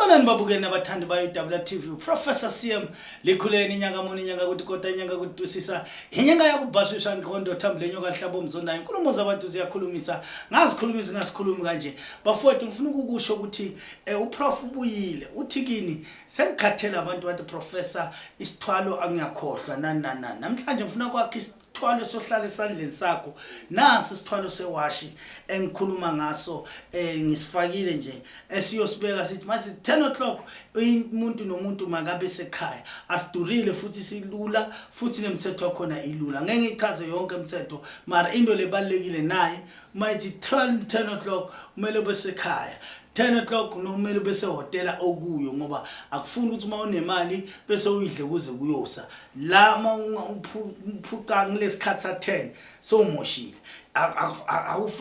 Sanibonani babukeli nabathandi bayo WTV. Professor CM likhuleni inyanga muni inyanga ukuthi kodwa inyanga ukuthi tusisa inyanga yakubhashisa inqondo thambile nyoka hlabo mzondayo. Inkulumo zabantu ziyakhulumisa ngasikhulumi kanje. Bafowethu ngifuna ukukusho ukuthi uprof ubuyile uthi kini sengikhathela abantu bathi professor isithwalo angiyakhohlwa namhlanje ngifuna kwakhe isithwalo sohlala esandleni sakho nasi isithwalo sewashi engikhuluma ngaso ngisifakile nje esiyosibeka sithi manje 10 o'clock umuntu nomuntu makabe sekhaya asidurile futhi silula futhi nemthetho khona ilula ngeke ngichaze yonke imithetho mara into lebalekile naye mayithi 10 o'clock kumele besekhaya 10 o'clock nomele bese hotela okuyo ngoba akufuni ukuthi uma unemali bese uyidle kuze kuyosa la uphuqa ngesikhathi sa 10 somoshile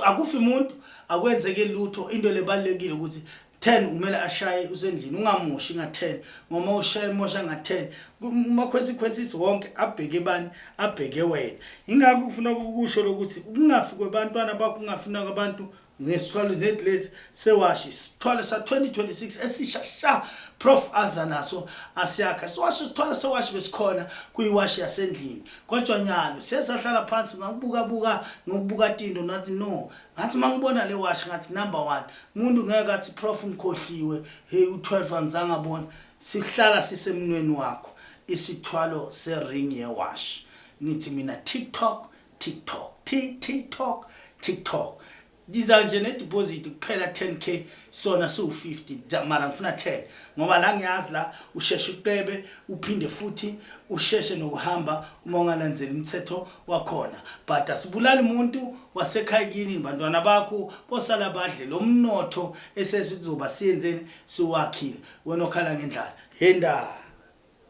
akufi umuntu akwenzeke lutho into lebalekile ukuthi 10 kumele ashaye usendlini ungamoshi nga10 ngoma ushaye mosha nga10 uma consequences wonke abheke bani abheke wena ingakho ufuna ukusho lokuthi kungafi kwabantwana bakho kungafuna kwabantu nesithwalo netlezi sewashi isithwalo sa 2026 esishasha prof azanaso asiyakha siwasho isithwalo sewashi besikhona kuyiwashi yasendlini kodwa nyalo sesahlala phansi ngokubuka tindo nathi no ngathi mangibona le washi ngathi number 1 umuntu ngeke athi prof ngikhohliwe hey u12 angizange abona sihlala sisemnweni wakho isithwalo sering yewashi nithi mina TikTok diza nje ne deposit kuphela 10k sona su50 mara ngifuna 10 ngoba la ngiyazi la usheshe uqebe uphinde futhi usheshe nokuhamba uma ungalandzeli imithetho wakhona but asibulali umuntu wasekhaya kini bantwana bakho bosala badle lo mnotho esesizoba siyenzeni siwakhile wena okhala ngendlala henda